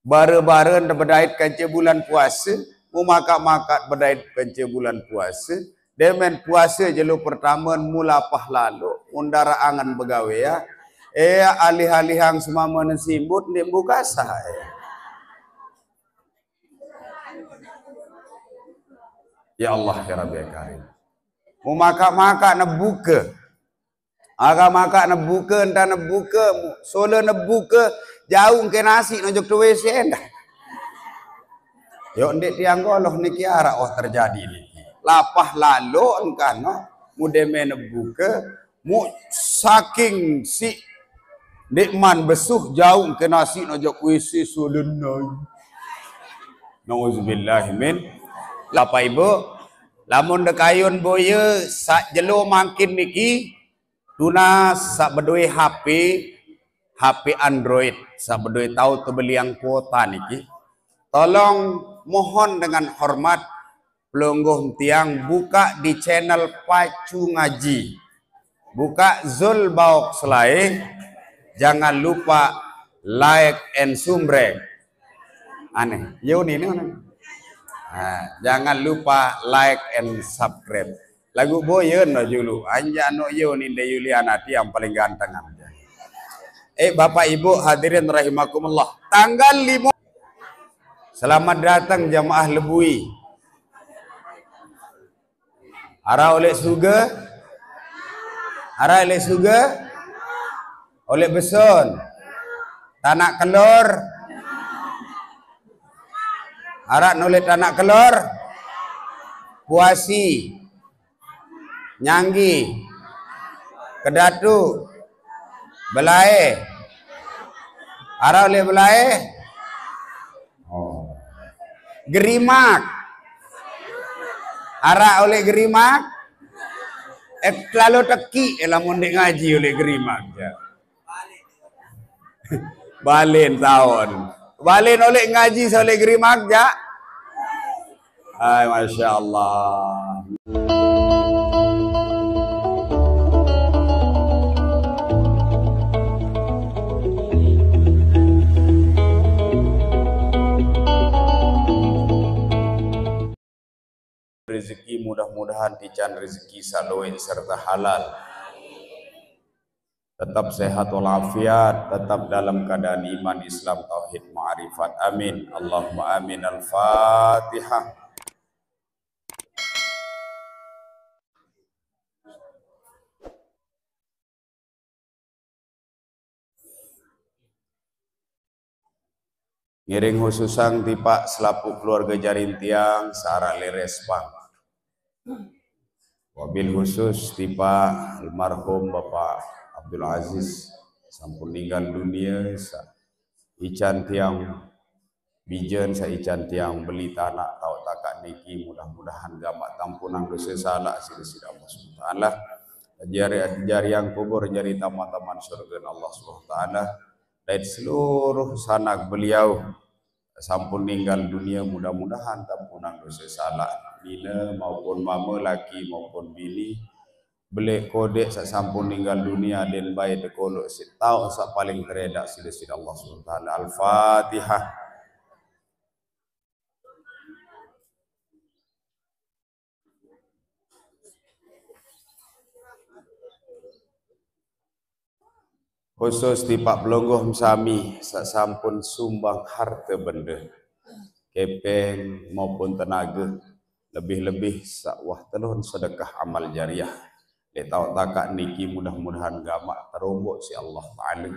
Bara-bara berdait kanca bulan puasa, mu makat-makat berdait kanca bulan puasa. Demen puasa jelu pertama mula pahlalu, undara angan begawe ya. Alih-alih hang semama nasimbut ni buka saya. Ya Allah ya Rabbi karim. Mu makat-makat nak buka. Aga makat nak buka, entah nak buka, sola nak buka, jauh ke nasi nak jok tu WC dah. Yo ndek tiang goloh ni kiara terjadi ni. Lapah lalu engkano mudeme nak buka, mu saking si nikman besuh jauh ke nasi nak jok WC sola nai. Nauzubillah min. Lapa ibu, lamun dekayun boye sak jelo makin niki tuna sak bedoi HP Android, sak bedoi tahu tu beli yang kuota niki. Tolong mohon dengan hormat pelungguh tiang buka di channel Pacu Ngaji. Buka Zul Baok Selai. Jangan lupa like and sumbrek. Aneh. Yo ni mana? Jangan lupa like and subscribe. Lagu boyen no julu. Anja no yo ni de Yuliana yang paling ganteng aja. Bapak Ibu hadirin rahimakumullah. Tanggal 5. Selamat datang jamaah Lebui. Ara oleh suga. Ara oleh suga. Oleh beson. Tanak kelor. Ara noleh tanak kelor. Puasi. Nyanggi. Kedatu. Belai. Ara oleh belai. Gerimak. Ara oleh gerimak. Lalu teki lamun dek ngaji oleh gerimak. Balen tahun. Balen oleh ngaji oleh gerimak ja. Hai Masya Allah. Rezeki mudah-mudahan tican rezeki salawin serta halal. Tetap sehat walafiat, tetap dalam keadaan iman, Islam, tauhid, ma'rifat. Amin. Allahumma amin. Al-Fatihah. Ngiring khususang tipak selaku keluarga Jarintiang searah Lerespang. Wabil khusus tipa almarhum Bapak Abdul Aziz sampun ninggal dunia. Ican tiang bijen sa ican tiang beli tanah tau takak niki, mudah-mudahan gamak tampunan dosa salah sila-sila Allah SWT. Jari yang kubur jari taman-taman surga Allah SWT. Dan seluruh sanak beliau sampun ninggal dunia, mudah-mudahan tampunan dosa salah nina maupun mama laki maupun bini. Belek kodek sak sampun ninggal dunia den bae dekolok tau sak paling teredak sila-sila Allah SWT. Al-Fatihah. Khusus tipak pelonggoh sami sak sampun sumbang harta benda kepeng maupun tenaga, lebih-lebih sak wah telun sedekah amal jariah. Tahu takak niki mudah-mudahan gamak terombok si Allah Ta'ala.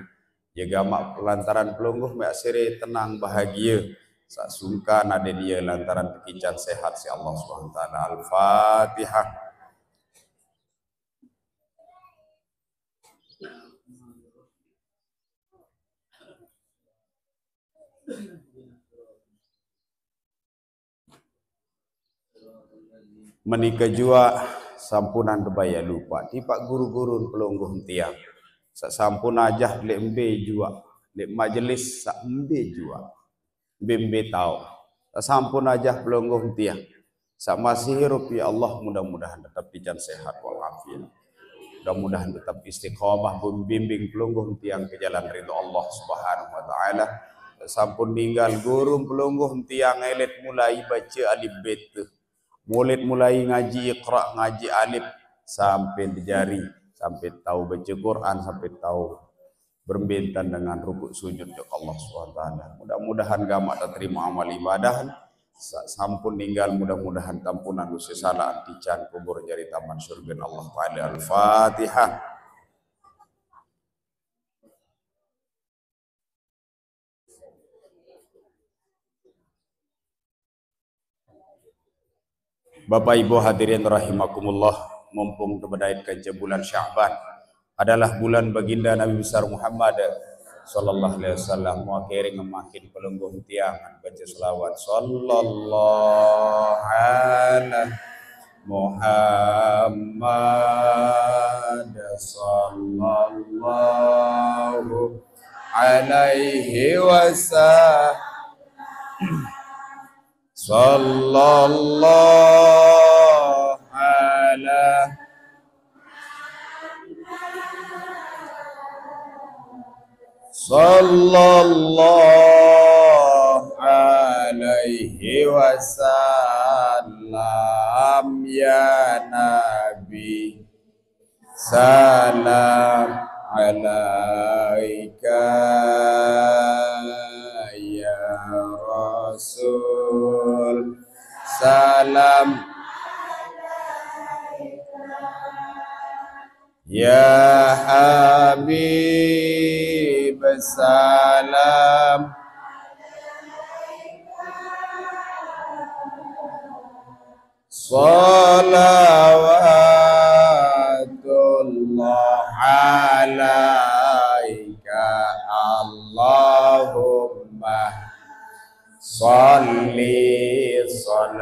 Ya gamak lantaran pelonggoh mek sire tenang bahagia. Sak sungkan ada dia lantaran kekican sehat si Allah SWT. Al-Fatihah. Menikah jua sampunan debaya lupa tipak guru-guru pelonggoh tiang sak sampun ajah lek embe jua lek majelis sak embe jua embe tau sak sampun ajah pelonggoh tiang sak masih hirup ya Allah, mudah-mudahan tetap pijan sehat walafiat, mudah-mudahan tetap istiqomah membimbing pelonggoh tiang ke jalan ridho Allah Subhanahu wa taala. sampun ninggal guru pelungguh tiang elit mulai baca alif bet. Murid mulai ngaji Iqra, ngaji alif sampai dijari, sampai tahu baca Quran, sampai tahu berbintan dengan rukuk sujud ke Allah SWT. Mudah-mudahan gamak terima amal ibadah. Sampun ninggal mudah-mudahan tampunan dosa salah antican kubur jari taman surga Allah Ta'ala. Al-Fatihah. Bapak Ibu hadirin rahimakumullah, mumpung kebedaitkan bulan Sya'ban adalah bulan baginda Nabi besar Muhammad sallallahu alaihi wasallam. Mengakhiri ngemakin pelungguh tiangan baca selawat sallallahu alaihi Muhammad sallallahu alaihi wasallam. Sallallahu alaihi Sallallahu alaihi wasallam ya Nabi, salam alaika ya Rasul, salam ya Habib, salam salawatullah alaika Allahumma salli salatan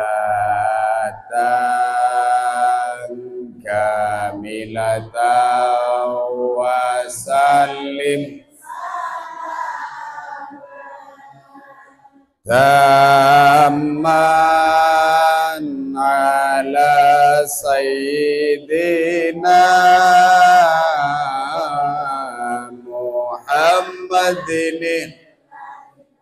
kamilatan wa sallim tamman ala sayyidina Muhammadin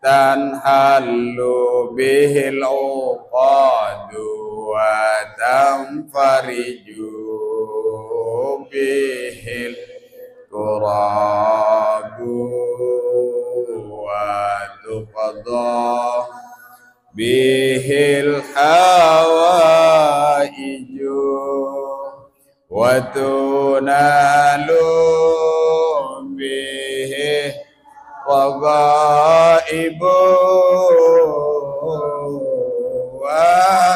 tanhallu bihil uqadu wa tanfariju bihil kurabu wa tuqadha bihil hawaiju wa tunalu bihil wagaibu wa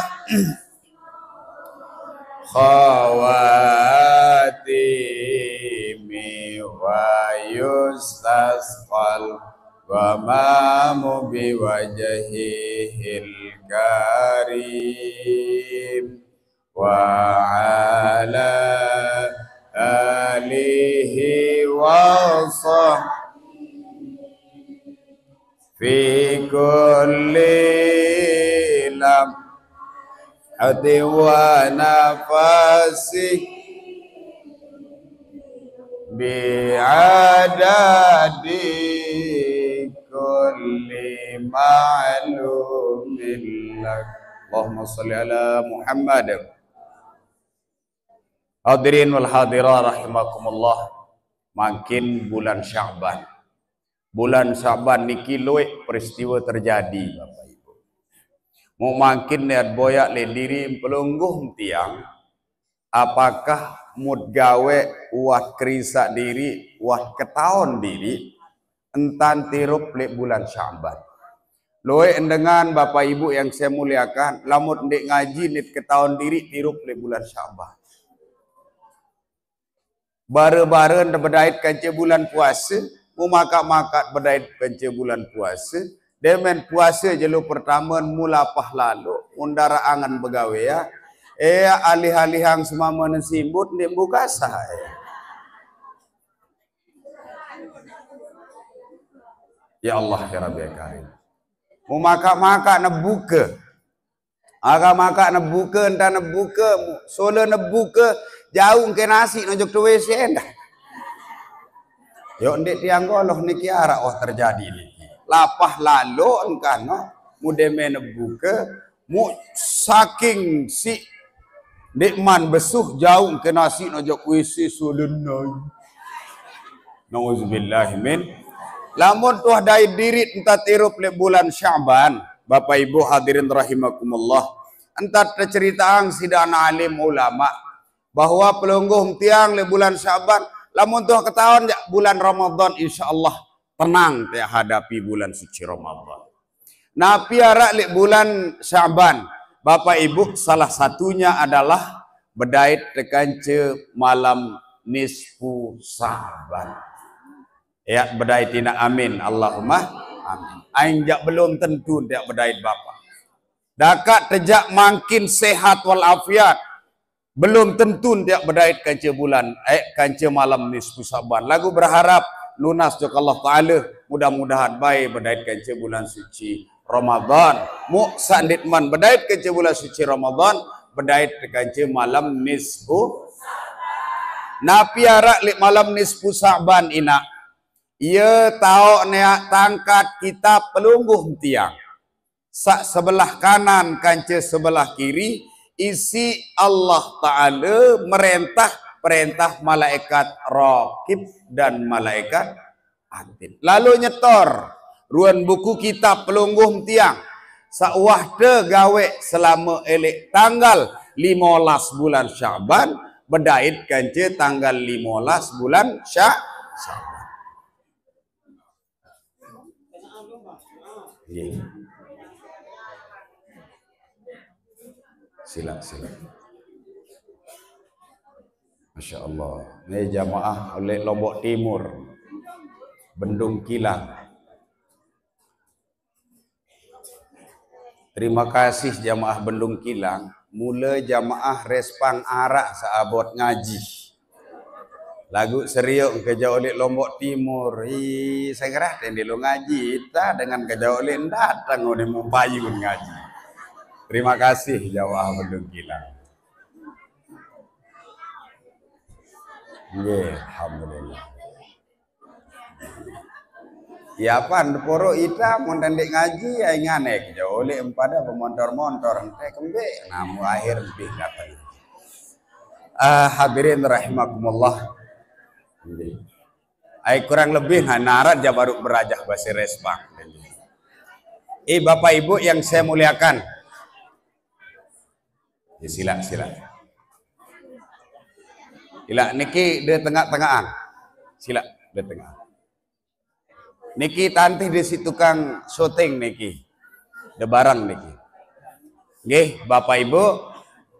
khawatimi wa yustasqal wa mamu biwajhihil karim wa ala alihi wa sahbihi fi kulli lamhati wa nafasi bi'adadi kulli ma'lumin lak. Allahumma salli ala Muhammad. Hadirin wal hadirat rahimakumullah, makin bulan Sya'ban. Bulan Sya'ban niki luwih peristiwa terjadi Bapak Ibu. Mau makin niat boyak le diri pelungguh tiang, apakah mud gawe wat kerisa diri, wat ketaon diri entan tirup le bulan Sya'ban. Luwih dengan Bapak Ibu yang saya muliakan, lamut ndek ngaji nit ketaon diri tirup le bulan Sya'ban. Bare-bare berdait kanca bulan puasa, makat-makat berdait kanca bulan puasa, demen puasa jelu pertama mula pahlalu, undara angan begawe ya. Alih-alih hang semama nesimbut ndek buka saya. Ya Allah ya Rabbi karim. Mu makat-makat nebuka. Makat nebuka entah nebuka, sola nebuka jauh ke nasi nojok tu WC dah. Yo ndek tiang goloh niki arah terjadi niki. lapah lalu engkau no mude buka mu saking si dekman besuh jauh ke nasi nojok kuisi sudenai nauzubillah min lamun tuh dai dirit entah tirup le bulan Sya'ban Bapak Ibu hadirin rahimakumullah entah ceritaang sidana alim ulama bahwa pelungguh tiang le bulan Sya'ban lamun tuh ketahuan bulan Ramadan insyaallah tenang teh hadapi bulan suci Ramadan. Nah piara le bulan Sya'ban Bapak Ibu salah satunya adalah bedait tekance malam nisfu Sya'ban. Ya bedait tina amin Allahumma amin. Aing jak belum tentu dia bedait Bapak. Dakat tejak makin sehat wal afiat. Belum tentu dia bedait kance bulan kance malam nisfu Sya'ban. Lagu berharap lunas jok Allah Ta'ala mudah-mudahan baik bedait kance bulan suci Ramadan mu sanditman bedait kance bulan suci Ramadan bedait kance malam nisfu na piara li malam nisfu Sya'ban ina ia tahu nea tangkat kita pelungguh tiang sak sebelah kanan kance sebelah kiri isi Allah Ta'ala perintah malaikat raqib dan malaikat atid. Lalu nyetor ruan buku kitab pelungguh tiang sawah te gawe selama elek tanggal 15 bulan Sya'ban bedait kance tanggal 15 bulan Sya'ban. Sila. Masya Allah. Ini jamaah oleh Lombok Timur, Bendung Kilang. Terima kasih jamaah Bendung Kilang. Mula jamaah respang arak saabot ngaji. Lagu seriuk kerja oleh Lombok Timur. Saya kira tendi lo ngaji. Kita dengan kerja oleh datang oleh mempayun ngaji. Terima kasih jamaah Bendung Kilang. Alhamdulillah. Ya pan poro ita mun tandek ngaji ai nganek jauh oleh empada pemontor-montor ente kembe namu akhir lebih datang. Hadirin rahimakumullah. Ai kurang lebih narat ja baru berajah bahasa respang. Bapak Ibu yang saya muliakan. Ya, sila. Sila niki di tengah-tengahan. Sila di tengah. Niki tantih di situ tukang syuting niki. De barang niki. Nggih, Bapak Ibu,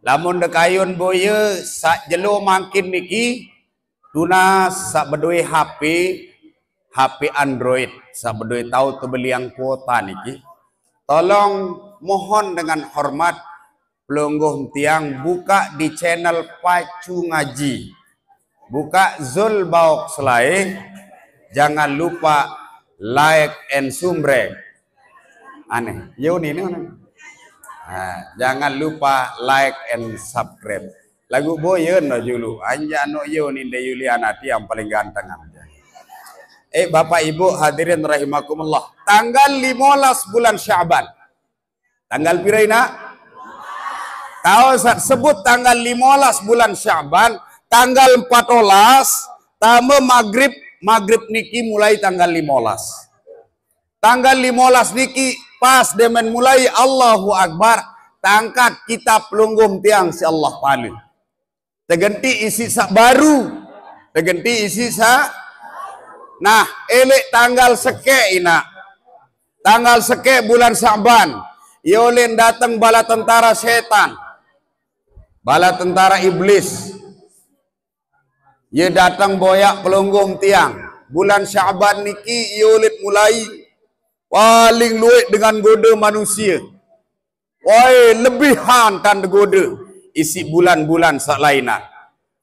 lamun de kayun boye sak jelo mangkin niki tuna sak bedoi HP Android, sak bedoi tahu tu beli yang kuota niki. Tolong mohon dengan hormat pelungguh tiang buka di channel Pacu Ngaji, buka Zul Bauk Selai, jangan lupa like and sumbrek. Aneh, Yuni ini aneh. Jangan lupa like and subscribe. Lagu boyen no julu, anja no Yuni de Yuliana yang paling ganteng aja. Bapak Ibu hadirin rahimakumullah, tanggal 15 bulan Sya'ban. Tanggal piraina? Tahu sebut tanggal 15 bulan Sya'ban, tanggal 14 tama maghrib niki mulai tanggal 15. Tanggal 15 niki pas demen mulai Allahu Akbar, tangkat kitab pelunggum tiang si Allah paling. Tegenti isi sak baru. Tegenti isi sak. Nah, elek tanggal seke ina. Tanggal seke bulan Sya'ban. Yolen datang bala tentara setan. Bala tentara iblis. Ye datang boyak pelunggum tiang. Bulan Sya'ban niki yolet mulai paling luik dengan goda manusia. Woi, lebihan tan goda. Isi bulan-bulan sak lainah.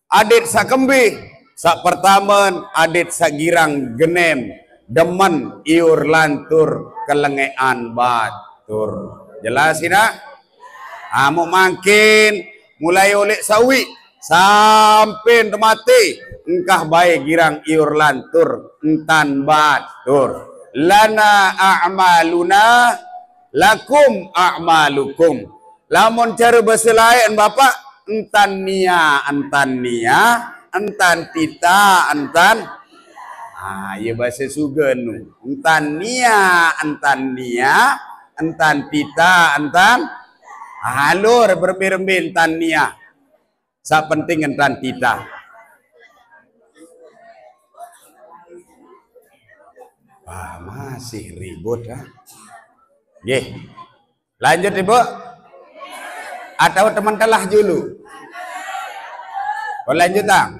Adit sak kembih, sak pertaman adit sak girang genem, demen iur lantur kelengean batur. Jelas ina? Mau makin mulai oleh sawi sampai mati engkah baik girang iur lantur entan batur. lana a'maluna lakum a'malukum. Lamun cara bahasa lain bapak entan nia entan tita entan ya bahasa sugen entan nia entan tita entan halur berbir-bir entan nia sa penting entan tita. Masih ribut ha. Lanjut ibu. Atau teman telah dulu. Lanjut tak?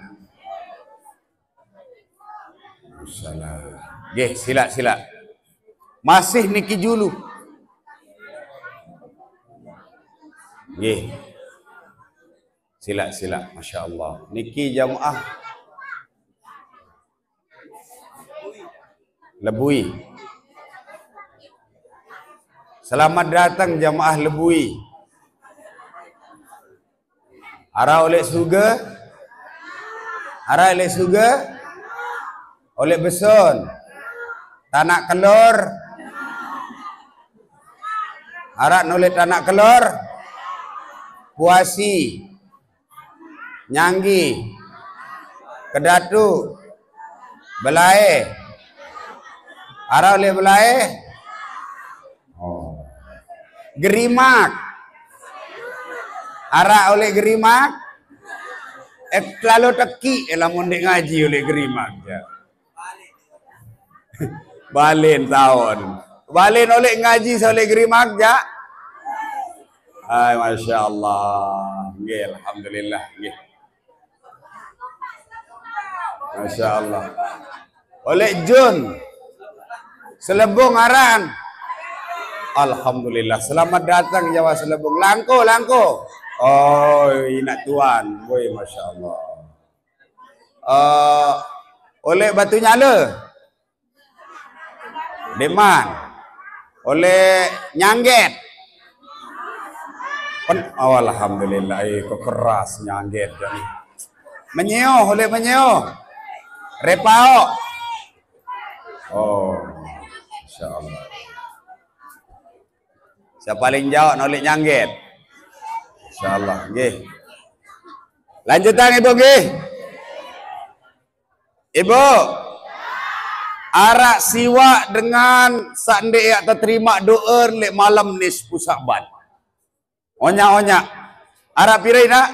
Sila. Masih niki dulu. Sila. Masya Allah. Niki jamaah. Lebui. Selamat datang jamaah Lebui. Ara oleh surga, oleh beson, tanak kelor, ara oleh tanak kelor, puasi, nyanggi, kedatu, belai, ara oleh belai, gerimak. Ara oleh gerimak, lalu teki, lamun dek ngaji oleh gerimak. Balen tahun, balen oleh ngaji oleh gerimak ja. Masya Allah, alhamdulillah. Masya Allah. Oleh Jun, selebung aran. Alhamdulillah, selamat datang Jawa Selebung. Langko. Oh, inak tuan, boy, masya Allah. Oleh Batu Nyala, Deman, oleh Nyangget. Alhamdulillah, kok keras Nyangget. Menyeo, oleh Menyeo, Repao. Oh, masya Allah. Siapa paling jauh oleh Nyangget? Insyaallah, Lanjutan Ibu Ibu, arak siwa dengan sande yang terima doa lek malam nisfu Sa'ban. Onya. Arak pira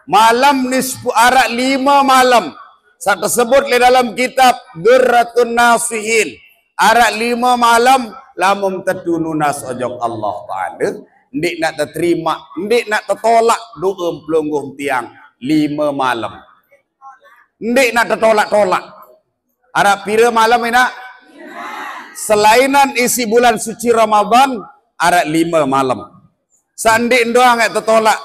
malam nisfu arak 5 malam. Saat tersebut di dalam kitab Durratun Nasihin. Arak 5 malam lamun tetununas ojok Allah Ta'ala. Ndik nak terima, ndik nak tertolak doa pelungguh tiang 5 malam. Ndik nak tertolak-tolak. Arab pira malam ini? Selainan isi bulan suci Ramadan, arab 5 malam. Sandik doang yang tertolak.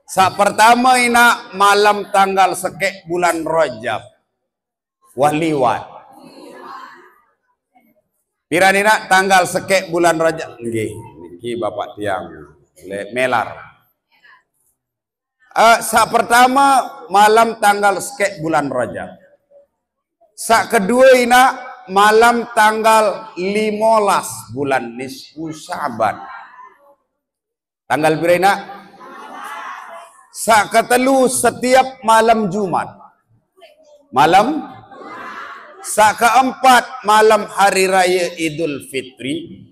Saat pertama ini malam tanggal sekek bulan Rajab. Waliwat. Pira nina tanggal sekek bulan Rajab. Niki bapak tiang melar. Saat pertama malam tanggal sekek bulan Rajab. Saat kedua ini malam tanggal 15 bulan nisfu Sa'ban. Tanggal pira ini? Saat ketelu setiap malam Jumat. Saat keempat malam hari raya Idul Fitri.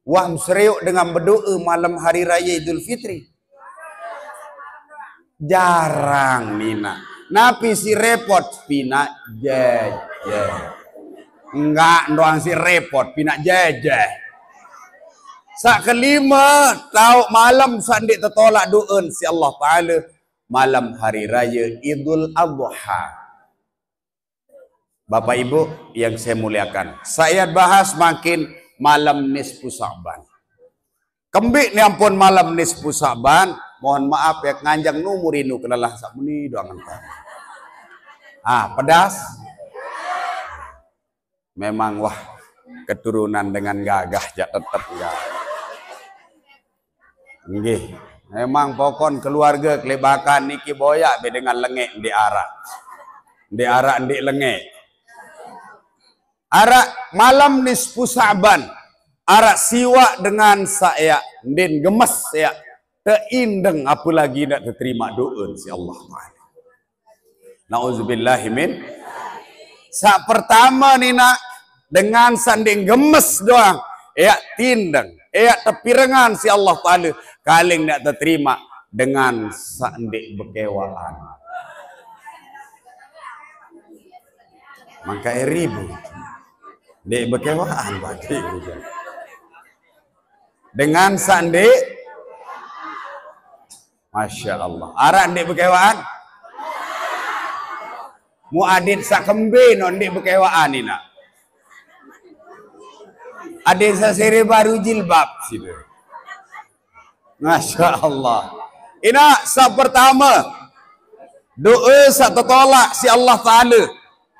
Wah seriuk dengan berdoa malam hari raya Idul Fitri. Jarang Nina. Napi si repot pina jeje. Enggak doang si repot pina jeje. Saat kelima tahu malam sandik tertolak doa si Allah Ta'ala. Malam hari raya Idul Adha. Bapak Ibu yang saya muliakan. Saya bahas makin malam nisfu Sa'ban. Kembik ni ampun malam nisfu Sa'ban. Mohon maaf ya nganjang numurinu kenalah sabuni doangan. Pedas. Memang wah keturunan dengan gagah ja tetap ya. Nggih. Memang pokon keluarga kelebakan niki boyak be dengan lengek di arak. Di arak di lengek. Arak malam nisfu Sa'ban. Arak siwa dengan saya. Din gemes ya. Teindeng apalagi nak terima doa si Allah Ta'ala. Na'udzubillahimin. Sak pertama ni nak. Dengan sanding gemes doang. Ya tindeng. Ya tepirengan si Allah Ta'ala. Kaling nak terima. Dengan sanding bekewaan. Maka ribu. Dek bekewaan berarti. Dengan sanding. Masya Allah. Arak dek bekewaan. Muadid sak kembe non dek bekewaan ni nak. Adik sasere baru jilbab situ. Masya Allah. Ina sak pertama. Doa sak tertolak si Allah Ta'ala.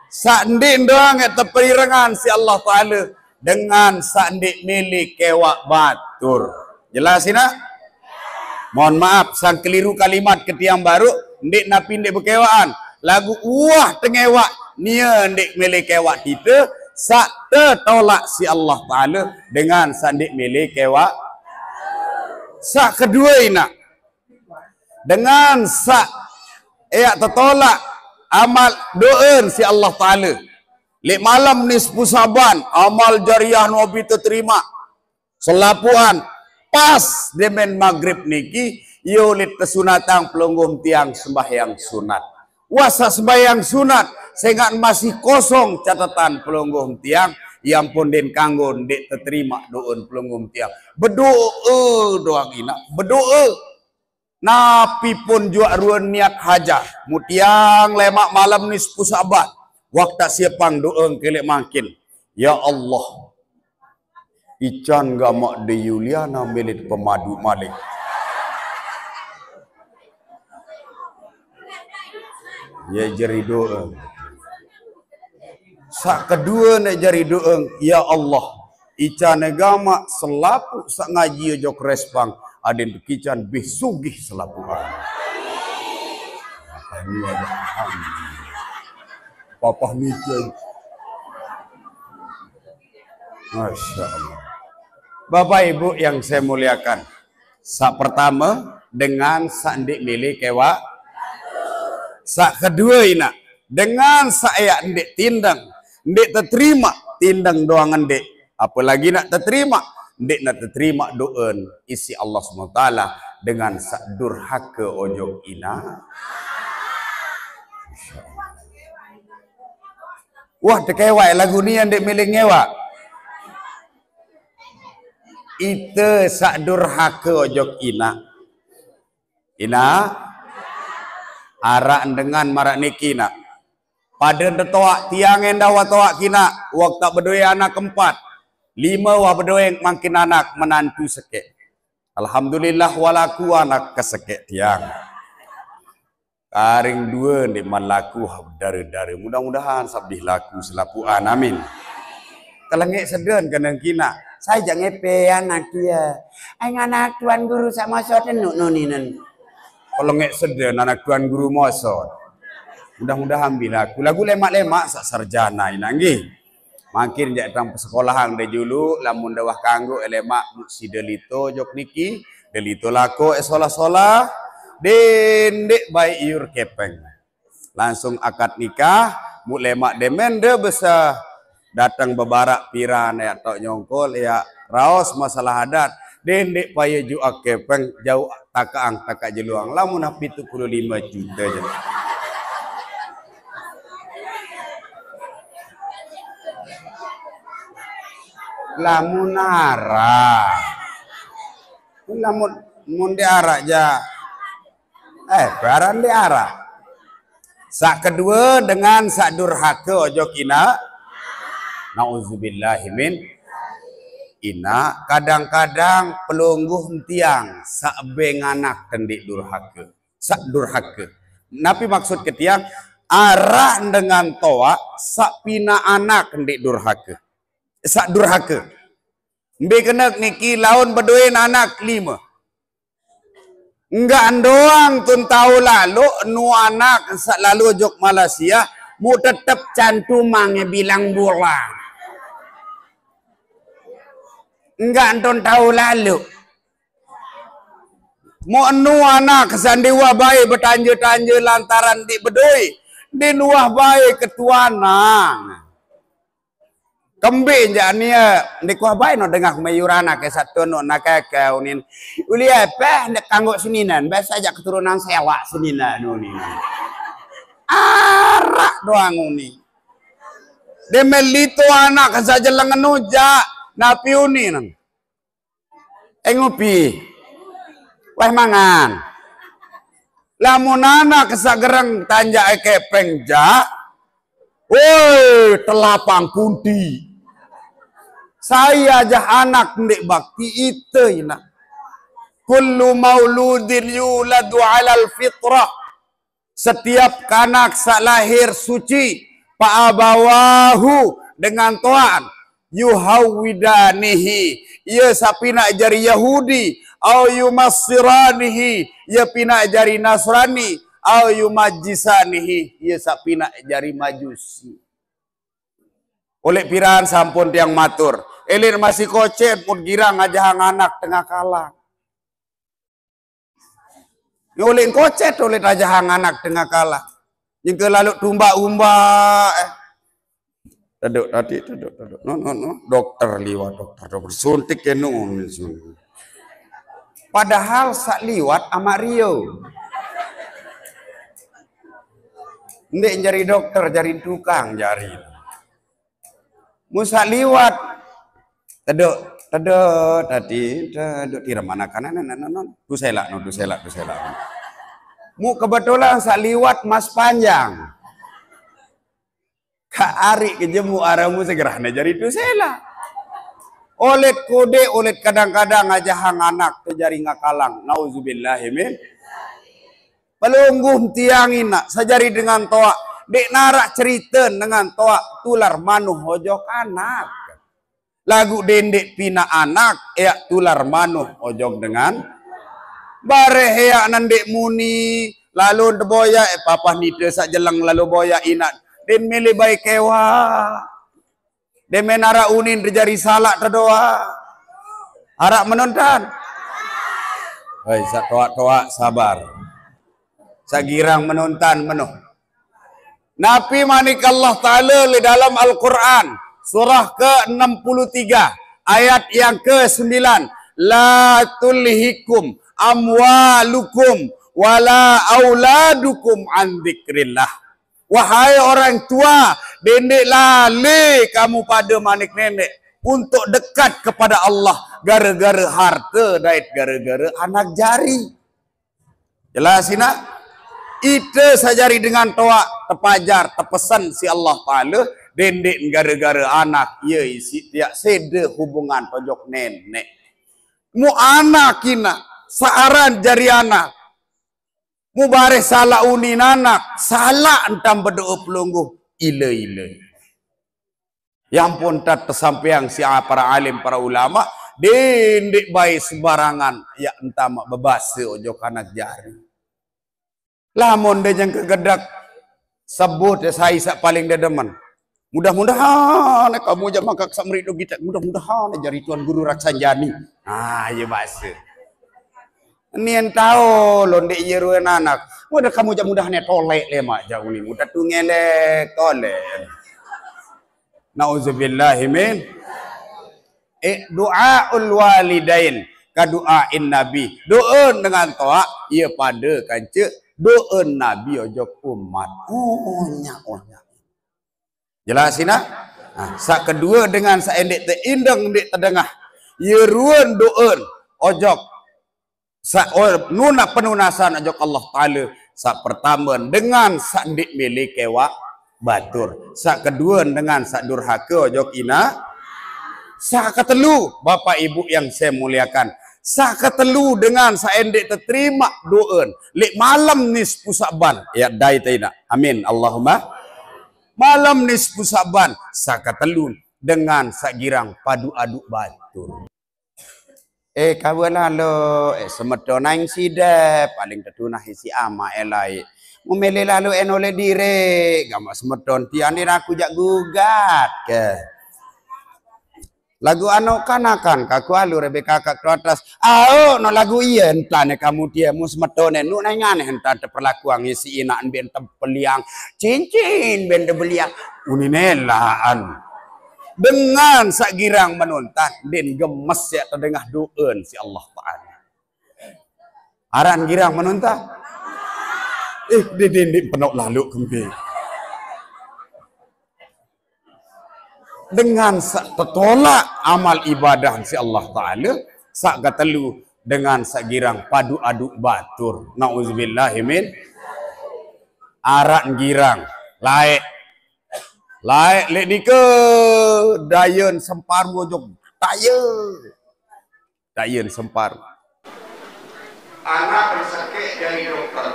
Sak ndik doang yang terperirengan si Allah Ta'ala. Dengan sak ndik milik kewak batur. Jelas ina? Mohon maaf, sang keliru kalimat ketiang baru. Ndik napi ndik berkewaan. Lagu uah tengewak. Nia ndik milik kewak kita. Sak tertolak si Allah Ta'ala. Dengan sak ndik milik kewak. Sak kedua ina. Dengan sak tertolak. Amal doa si Allah Ta'ala. Lek malam nisfu Sa'ban. Amal jariah Nabi terima. Selapuan. Pas demen maghrib niki yolit kesunatan pelonggom tiang sembahyang sunat. Wasa sembahyang sunat sehingga masih kosong catatan pelonggom tiang yang pun den kanggon dek terima doon pelonggom tiang. Berdoa doang ina, berdoa. Napi pun jua ruan niat haja. Mutiang lemak malam nisfu Sa'ban. Waktu siapang doa kelek makin. Ya Allah. Ican gamak de Yuliana milik pemadu malik. Ya jari doa. Sak kedua nak jari doa. Ya Allah. Ican gamak selapu sak ngaji jok respang. Aden kican besugih selapu. Papa mikir. Masya Allah. Bapak Ibu yang saya muliakan. Sak pertama dengan sak ndik milik kewak. Sak kedua ina dengan saya ndik tindang, ndik terterima tindang doang ndik. Apalagi nak terterima, ndik nak terterima doan isi Allah SWT dengan sak durhaka ojok ina. Wah tekewak lagu ni yang ndik milik ngewak. Itu sak durhaka ojok ina. Ina arak dengan marak niki nak. Pada detoak tiang endawa toak kina. Waktu berdoa anak keempat. 5 wah berdoa makin anak menantu sekek. Alhamdulillah walaku anak kesekek tiang. Karing 2 ni malaku dara-dara. Mudah-mudahan sabdih laku selapuan. Amin. Kelengek seden kena kina. Saya jangan ngepe anak dia. Anak tuan guru sama soten nuninan. Kalau ngek seden anak tuan guru mosot. Mudah-mudahan bila aku lagu lemak-lemak sak sarjana inanggi. Makin jak dalam sekolahan de dulu lamun dawah kanggo lemak si delito jok niki, delito lako sola-sola dendek baik iur kepeng. Langsung akad nikah, mu lemak demen de besar. Datang bebarak piran ya tok nyongkol ya raos masalah adat dendek paya ju akepeng jauh takaang takak jeluang lamun 75 juta je. Lamun arah. Lamun mun di arah ja. Baran di arah. Sak kedua dengan sak durhaka ojo kina. Nauzubillahimin ina kadang-kadang pelungguh tiang sak beng anak tendik durhaka sak durhaka napi maksud ketiang arah dengan toa sak pina anak tendik durhaka sak durhaka mbe kena niki laun berdoain anak 5 enggak doang tun tahu lalu nu anak sak lalu jok Malaysia mu tetep cantumange bilang bola. enggak anton tahu lalu. Mau anu anak kesandiwa baik bertanja-tanja lantaran di bedoi. Di nuah baik ketuana. Kembing jania di kuah baik no dengah mayurana ke satu no nakakau nin. Uli apa ndak kanggo seninan, biasa aja keturunan sewa seninan no ni. Arak doang ni. Demelito anak saja lengan nuja napi uni nang. Ngopi. Wah mangan. Lamun anak kesagerang tanja kepeng ja. Woi, telapang kunti. Saya aja anak ndik bakti itu ina. Kullu mauludin yuladu 'alal fitrah. Setiap kanak sak lahir suci pa'abawahu dengan Tuhan yuhawidanihi ia sapina jari Yahudi au yumassiranihi ia pina jari Nasrani au yumajjisanihi ia sapina jari Majusi. Oleh piran sampun tiang matur elir masih kocet pun girang ngajahang anak tengah kalah. Oleh kocet oleh tajahang anak tengah kalah. Yang lalu tumba-umba. Taduk tadi, taduk. No. Dokter liwat, dokter. Suntik ya nun. Padahal sak liwat ama Rio. Ndek jari dokter, jari tukang, jari. Musa liwat. Taduk tadi, taduk tira mana kanan, tu selak. Mu kebetulan sak liwat mas panjang. Ka ari kejemu aramu segerahna jari tu selak. Olet kode, olet kadang-kadang aja hang anak tu jari ngakalang. Nauzubillahi min. Pelungguh tiangina sajari dengan toa. Dek narak cerita dengan toa tular manuh ojok anak. Lagu dendek pina anak ya tular manuh ojok dengan bare ya nandek muni lalu deboya papa nite sak jelang lalu boya inat den mele baik kewa den menara unin terjadi salak terdoa harap menonton. Hei sak toa sabar sak girang menonton menuh Nabi manik Allah Ta'ala di dalam Al-Quran surah ke-63 ayat yang ke-9 la tulhikum amwalukum wala auladukum an dzikrillah. Wahai orang tua, dendek lale kamu pada manik nenek untuk dekat kepada Allah gara-gara harta dait gara-gara anak jari. Jelas nak? Ite sajari dengan toa tepajar tepesan si Allah Ta'ala dendek gara-gara anak ye isi tiak sede hubungan pojok nenek. Mu anak kina saaran jari anak. Mu bare salah unin anak, salah entam berdoa pelungguh ile. Yang pun tak tersampiang si para alim para ulama dendek baik sembarangan ya entam bebase ojok anak jari. Lamun dia yang kegedak sebut saya sak paling dedeman. Mudah-mudahan kamu jangan makak samrido kita. Mudah-mudahan jari tuan guru Raksanjani. Ya bahasa. Ini yang tahu londe yeruan anak. Mudah kamu jangan mudahnya tolek lemak jauh ni. Mudah tu ngelek tolek. Nauzubillahi min. Doaul walidain ka doain nabi. Doa dengan toa ia pada kanca doa nabi ojok umat. Onya. Jelas nak? Sak kedua dengan sak endek teindeng dek terdengah. Ye ruan doon ojok sak nuna penunasan ojok Allah Taala. Sak pertama dengan sak ndik milik kewa batur. Sak kedua dengan sak durhaka ojok ina. Sak ketelu Bapak Ibu yang saya muliakan. Sak ketelu dengan sak endek terima doon. Lek malam nisfu Sa'ban. Ya dai taina. Amin. Allahumma malam nisfu Sa'ban sakatelun dengan sagirang padu aduk batur. Kawan lo semedo nang sida paling tetunah isi ama elai. Memele lalu enole dire gamak semedon tiane aku jak gugat ke. Lagu ano kanakan kaku alu rebe kakak ke atas. No lagu iya entane kamu dia mus metone nu nangane entane perlakuan isi inaan ben peliang cincin ben beliang uninelaan dengan sakgirang menontan den gemes ya terdengah doen si Allah Ta'ala. Aran girang menontan. Di penok lalu kembi. Dengan tertolak amal ibadah si Allah Ta'ala sak gatelu dengan sakgirang padu aduk batur nauzubillahi min arak girang laek lek dike dayen sempar mojok dayen sempar anak sakit dari dokter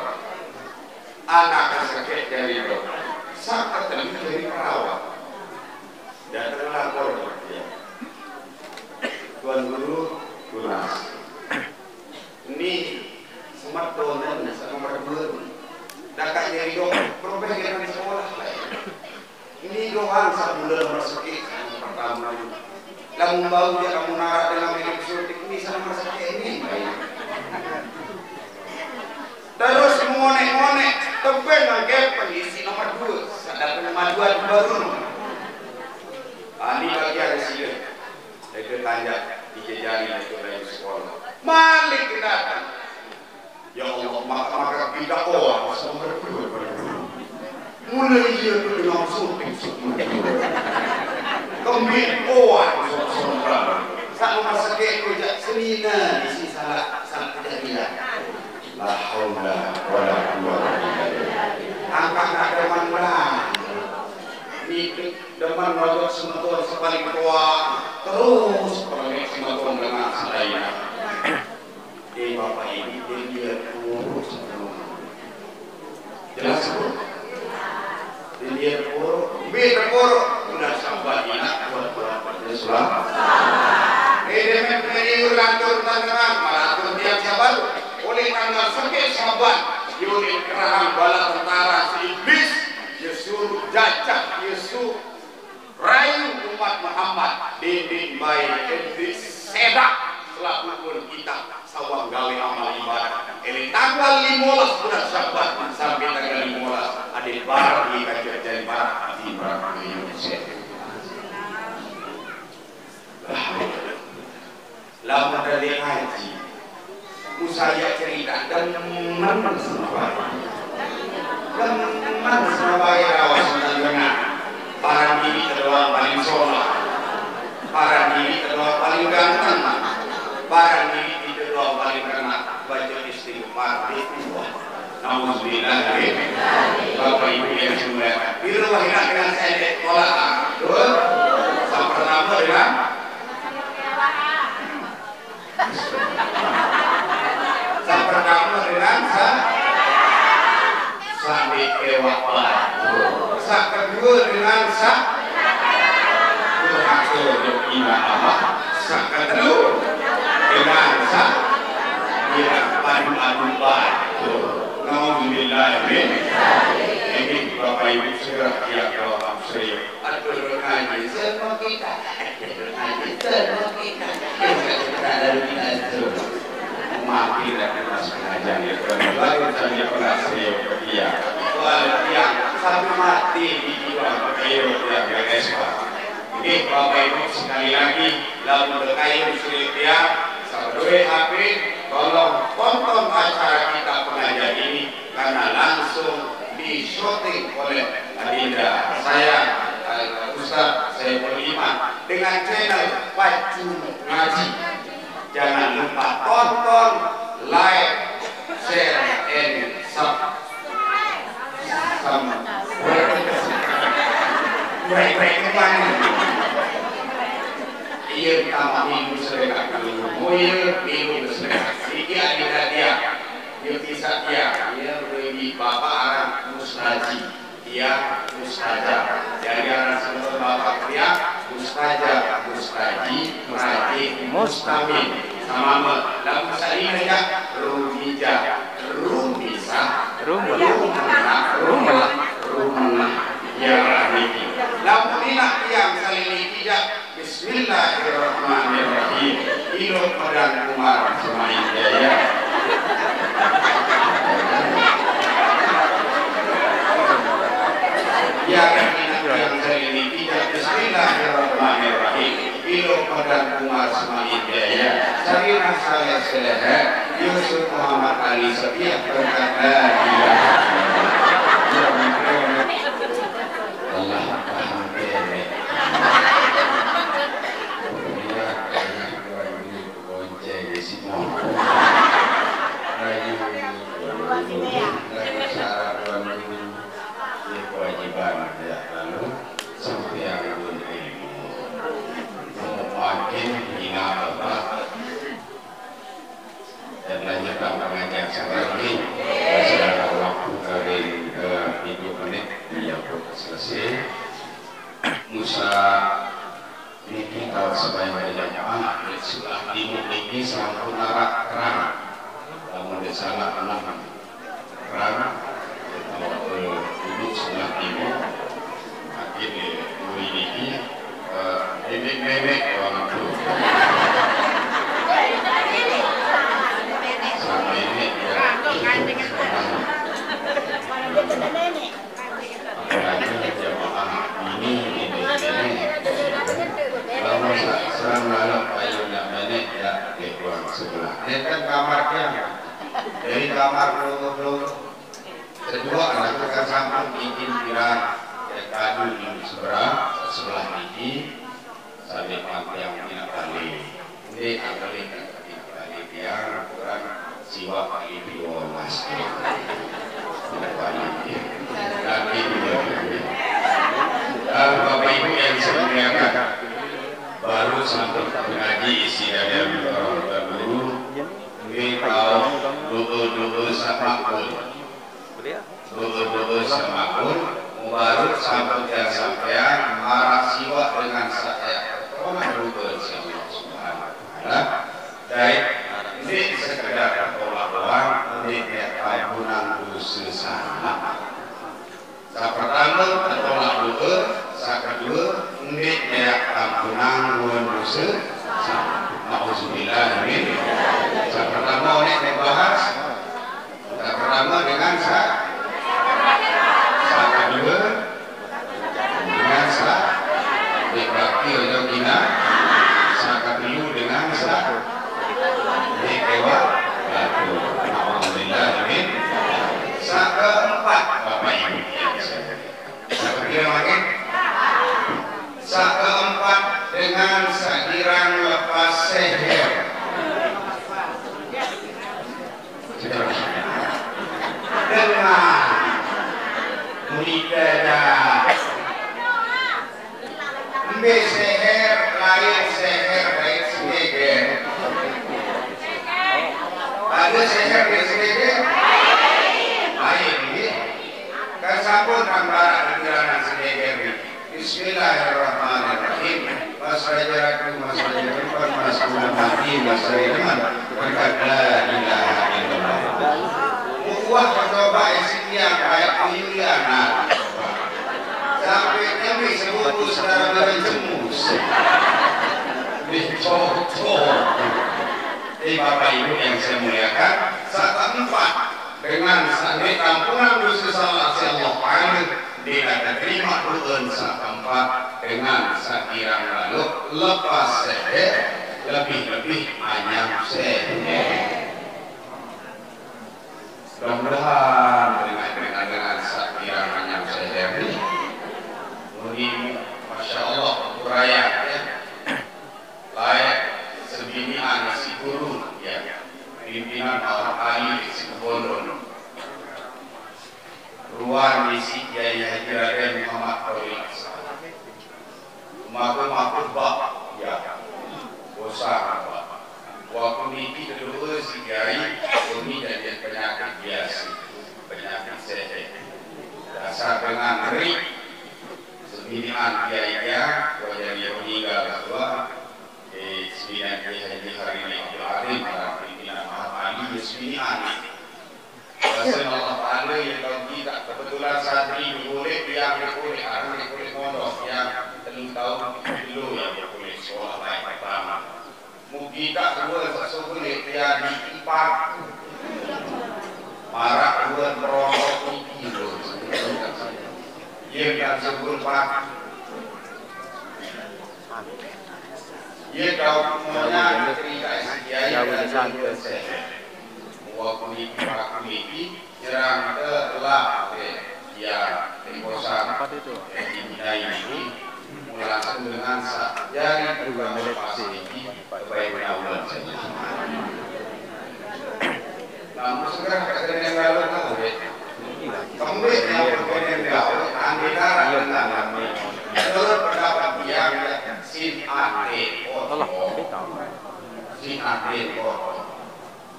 anak sakit dari dokter sak gatelu dari perawat dan terlapor ya. Tuan Guru Tunas ini smartphone nomor 2 dakat jadi dong profesional sekolah ini doang sebulan berseki pertama lamun bau dia kamu narak dalam elektronik ini sama sakit ini terus ngonek-ngonek tebel ngagep pengisi nomor 2 ada pemaduan baru ini bagian sih, saya tanya dijejari dari sekolah. Malik kita, ya Allah maka kita sama berdua. Mulai dia tu dengan syuting kembali saat masa kerja senina di sini salah kejadian. La haula wala quwwata illa billah. Angkat ada mangrah. Depan rojok semeton sepaling tua terus pergi semeton dengan saya bapak ini dia urus jelas dia urus sudah sampai buat Islam dengan lantur tangan malah tiap sahabat oleh tanggal sakit sahabat unit kerahang bala tentara si iblis Yesus jajak Yesus rayu umat Muhammad dinding baik edis sedak selaku kita sawang gawe amal ibadah ini tanggal 15 bulan Syawal sampai tanggal 15 ada barat di kajian jadi barat di barat Indonesia lama dari haji musaya cerita dan teman semua teman sebagai awas dengan para diri kedua paling soleh, para diri kedua paling ganteng, para diri kedua paling kena baca istighfar di Allah. Alhamdulillah, Bapak Ibu yang semuanya. Di rumah ini dengan saya tolak, betul? Yang pertama dengan yang pertama dengan sampai kewak sak kedua dengan sak berhasil ina apa sak kedua dengan sak yang paling aduban alhamdulillah ini Bapak Ibu segera ya kalau saya atur ngaji semua kita mati dari mas pengajian ya lalu saya pernah saya dia yang sampai mati di jiwa kayu yang guys ini Bapak Ibu sekali lagi lalu kayu dia sabdoi HP tolong tonton acara kita pengajian ini karena langsung di syuting oleh adinda saya Ustaz Saiful Iman dengan channel Pacu Ngaji. Jangan lupa tonton, like, share, and subscribe. Break kemana? Iya tambah minggu sedekah dulu. Minggu sedekah. Ini adinda dia. Dia bisa dia beri bapak arah musnaji. Dia mustajab. Jadi arah sebelum bapak dia mustajab, mustaji, meraji, mustamin. Sama dalam bahasa ini aja rumija, rumisa, rumah, ya ini. lamun dina tiang salili tidak bismillahirrahmanirrahim ilmu Padang Umar Semain Jaya. Ya dina tiang salili tidak bismillahirrahmanirrahim ilmu Padang Umar Semain Jaya. Sarina saya sehat Yusuf Muhammad Ali setiap berkata Musa ini kalau sebagai jamaah sudah dimiliki sampun narak kerang, namun salah enam kerang kalau duduk sebelah timur makin memiliki nenek orang tua sama ini serang malam payung dan nenek ya di ruang sebelah. Ini kan kamarnya dari kamar peluru kedua anak akan samping bikin pilar kadu di sebelah ini sampai mati yang tidak kali ini kali biar ukuran siwa kali 12 tidak kali tapi Bapak Ibu yang saya muliakan, baru sampai mengaji isi dari orang terdahulu ini tahu doa samakul baru sampai marah siwa dengan saya doa sama Subhanahu wa ta'ala dari ini sekedar doang ini ampunan dosa salah pertama tolak doa kedua ini ampunan dosa Nauzubillah amin. Yang pertama ini dibahas yang pertama dengan kedua dengan dibagi atau kina kedua dengan dikewa Nauzubillah amin. Keempat Bapak Ibu keempat dengan sakiran lepas seher dengan mudah ambil seher lain seher lain seher ada seher lain seher lain kesabut antara pikiran seher. Bismillahirrahmanirrahim. Masajarakum mati masajarakum berkata la ilaha illallah. Buat berdoa isinya kayak pilihan. Sampai kami sebut secara berjemus. Dicocok. Bapak Ibu yang saya muliakan, saat keempat dengan sakit ampunan dosa salah Allah tidak terima doa setempat dengan sakirang lalu lepas seher lebih hanya seher. Mudah-mudahan dengan sakirang hanya seher ini Masya Allah raya ya layak sebinian si guru ya pimpinan al-ali si gubernur ruang misi Kiai Haji Raden Muhammad Khalil makhluk bak ya bosan waktu niki kedua si Kiai ini jadi penyakit biasa penyakit sehet dasar dengan ngeri sembilan Kiai-nya jadi meninggal kedua di sembilan Kiai Haji hari ini Abdul Alim pimpinan Muhammad Ali sembilan Rasul Allah Ta'ala yang kalau kita kebetulan santri boleh yang boleh orang boleh mondok yang kita dua sesulit ya di ipak marah dua merokok iki loh iya kan sebut pak iya kau maunya cerita ya ya bahwa komiki para komiki jarang telah ya tekosan dimulai ini langsung dengan jari pasti kebaikan Allah saja. Namun segera keadaan lalu kamu yang berkenan gaul antara dengan menurut pendapat dia sin ate sin ate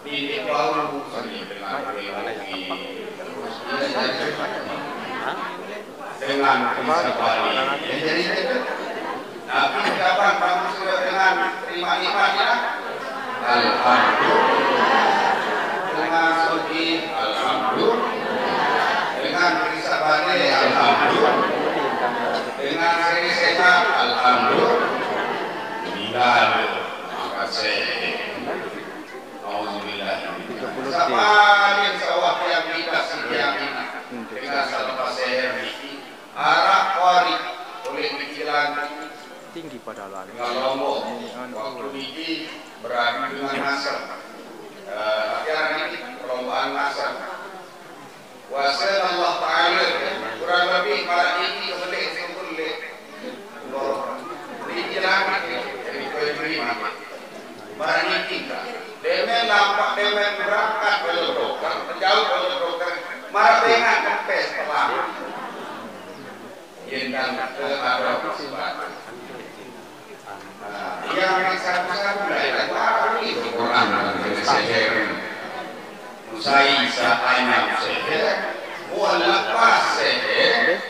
ini baru dengan teologi dengan kembali jadi Nabi kapan kamu sudah dengan terima imannya alhamdulillah dengan suci alhamdulillah dengan berisabane alhamdulillah dengan seri sehat alhamdulillah tidak maka saya Saparin sawah yang tidak sediakin dengan selepas seher ini arah kori oleh pikiran tinggi pada lalu dengan lombok waktu ini berada dengan nasr latihan ini perlombaan nasr wasil Allah Ta'ala kurang lebih para ini kebelik sekulik pikiran jadi kelima para ini tinggal Demen nampak demen berangkat ke dokter, menjauh ke dokter, marah dengan kempes pelan. Yang ke arah kesempatan. Yang satu-satu dari marah itu orang dari seher. Musai saatnya seher, mualaf pas seher,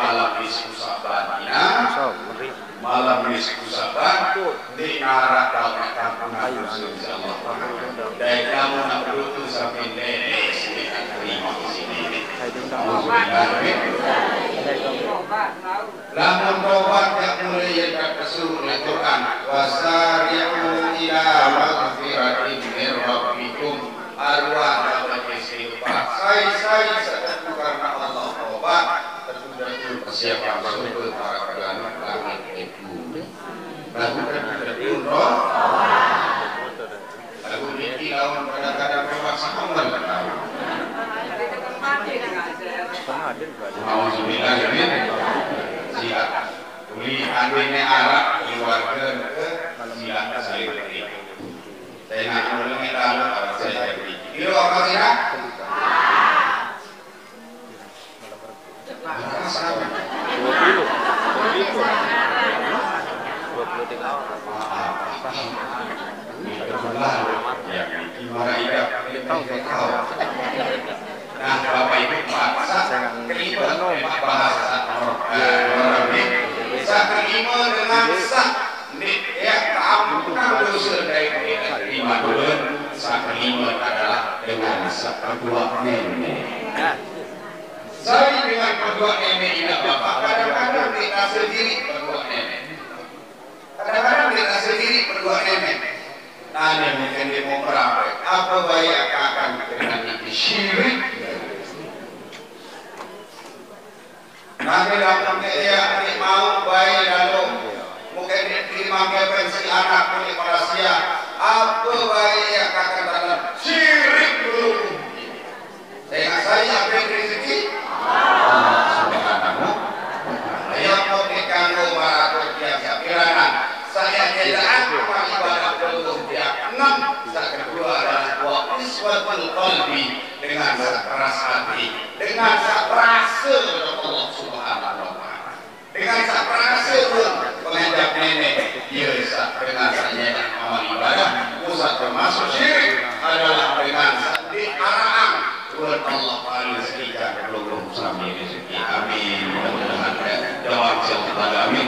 malam diskusabannya. Malam ini saban di arah kampung insyaallah dari kamu nak berutuh sampai nenek sini terima di sini lamun tobat yang mulai yang kesuruh Al-Quran wasari'u ila maghfiratin min rabbikum arwah dapat istighfar saya satu karena Allah tobat betul-betul persiapan surga para pegawai langit itu lakukan betul lagu ini lawan kadang-kadang memang sama Alhamdulillah silakan beli adanya Arab keluarga silakan saya beri saya nak ulangi lalu saya beri kilo apa sih nak? 23 orang. Nah, Bapak Ibu bahasa kelima bahasa bisa kelima dengan sah ya keampunan dosa dari kelima dulu sah kelima adalah dengan sah kedua nenek. Saya dengan kedua nenek tidak Bapak kadang-kadang kita sendiri kedua nenek. Kadang-kadang kita sendiri berdua nenek. Nanya mungkin dia mau berapa? Apa baik akan dengan itu syirik? Nanti dalam dia mau baik lalu mungkin dia terima ke pensi anak punya Malaysia. Apa baik akan dalam syirik dulu? Saya apa rezeki? Subhanahu. Saya mau dikanggo barakat biasa piranan. Saya tidak akan ibadah belum dia enam. Saya kedua adalah iswatul qalbi dengan keras hati, dengan rasa Allah Subhanahu wa taala. Dengan rasa pengajak nenek dia dengan saya amal ibadah pusat termasuk syirik adalah dengan di arahan Tuhan Allah paling sekitar belum sampai rezeki. Amin. Mudah-mudahan jawab semoga amin.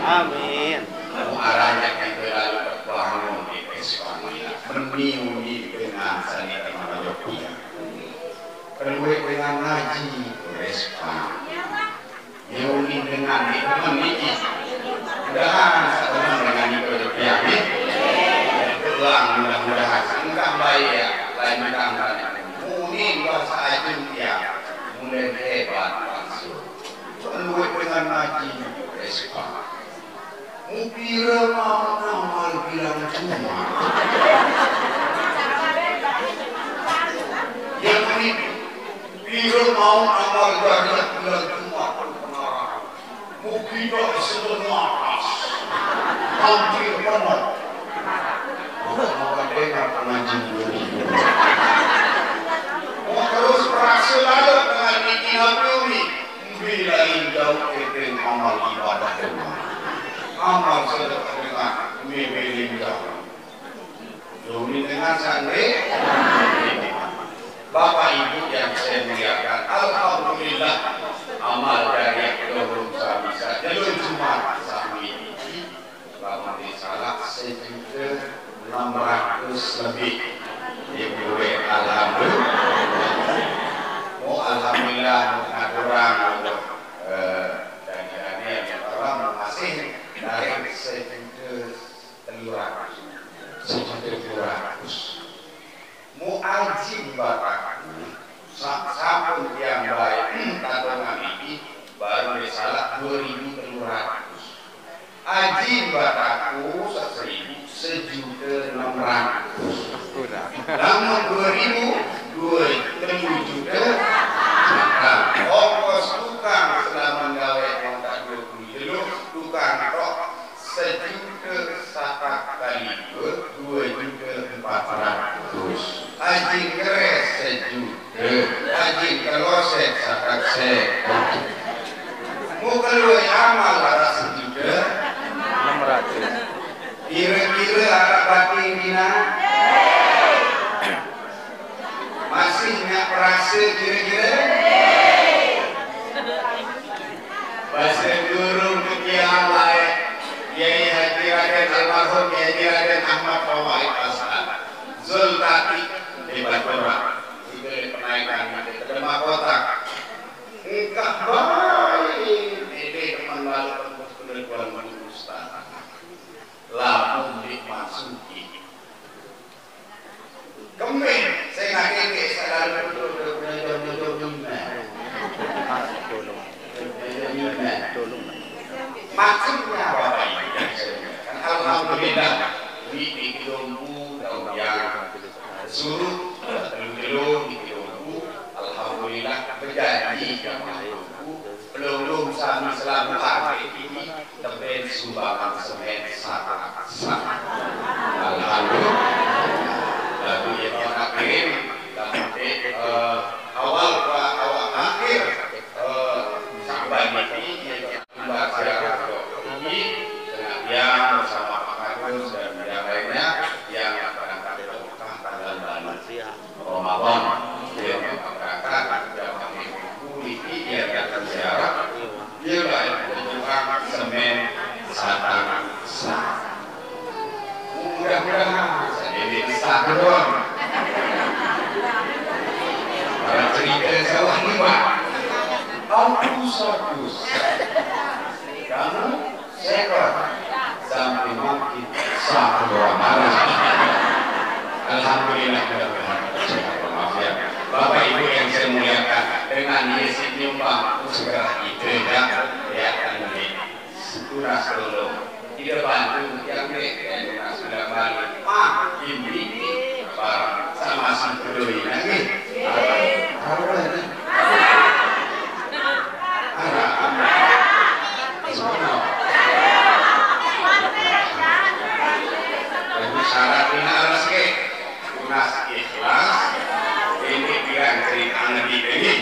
Amin. Lalu arahnya yang terlalu berbangun di Espanya meniuni dengan seni teknologi kedua dengan ngaji Espanya niuni dengan itu meniki mudahan setelah dengan itu ya lain tangga mungkin bahasa ajun ya mulai hebat langsung penuh dengan ngaji respa mukira mau amal bilang cuma yang ini pira mau amal bilang cuma mukira sebenarnya hampir penuh maka dengar pengaji mau terus berhasil lalu dengan niki nabi bila jauh itu amal ibadah amal sedekah dengan memilih jauh demi dengan santri Bapak Ibu yang saya muliakan alhamdulillah amal dari belum bisa jalur Jumat sami selama di salah 1.600.000 lebih ibu alhamdulillah aturan dan yang orang masih dari 1.300.000 muajib bapak sampun yang baik tatongan ini baru salah 2.300 aji bataku 1.600.000 namun 2.000 juta ongkos tukang selama gawe kontak 20 kilo tukang rok 1.000.000 kali 2.400.000 aji keres 1.000.000 aji kelosek 1.000.000 mau keluar amal arah 1.000.000 kira-kira arah batin dina masih nggak perasa kira-kira bahasa guru kekian lain Kiai Haji Raden almarhum Kiai Haji Raden Ahmad Fawaid Asad Zultati di Batura itu penaikan di Demak Kota enggak baik ini teman lalu penelitian Ustaz lapun dimasuki kemudian saya ngaji sadar maksudnya Bapak Ibu kan alhamdulillah di Kilombu daun yang surut telur di Kilombu alhamdulillah berjanji sama Ibu belum sami selama hari ini teben sumbangan semen sangat alhamdulillah lalu yang akhir sampai awal akhir sampai ini yang baca ini yang bersama Pak Agus dan yang lainnya yang akan tanggal Ramadan yang berangkat jam 5 ini yang akan ziarah dia berjuang semen satang mudah-mudahan ini bisa kedua para cerita sawah lima hapus kamu sekor sampai mungkin satu orang marah alhamdulillah maaf ya Bapak Ibu yang saya muliakan dengan Yesus nyumbang segera itu ya akan tunas dulu tidak bantu yang sudah balik ini sama si peduli lagi syaratnya harus ke tunas ikhlas ini bilang cerita nabi ini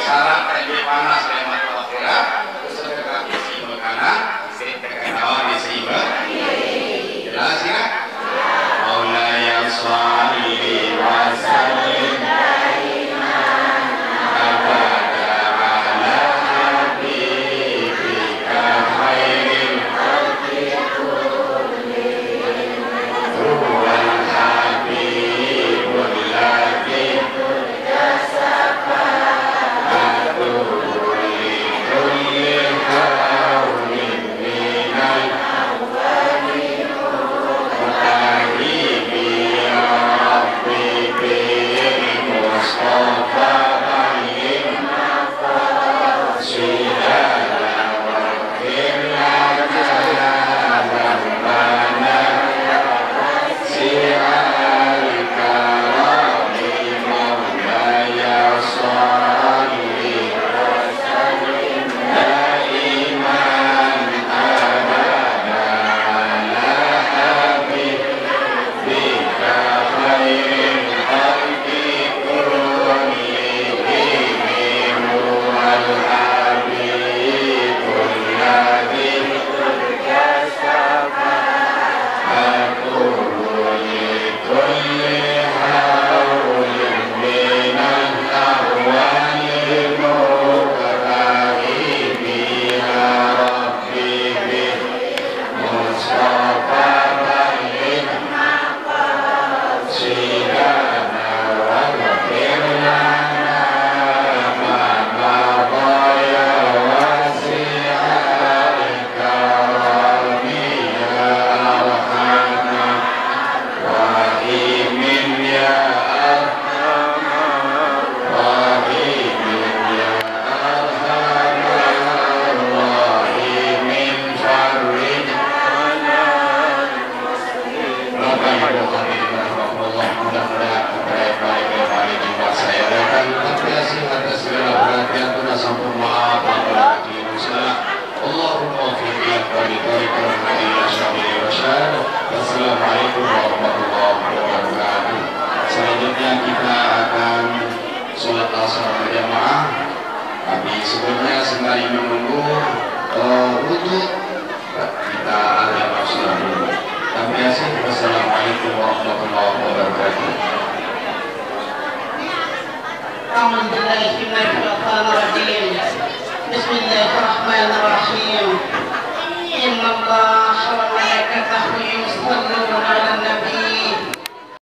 syarat tadi panas dan mata akhirat bersedekah isi makanan sedekah kawan isi jelas ya Maulaya sholli wa sallim أعوذ بالله من الشيطان الرجيم بسم الله الرحمن الرحيم إن الله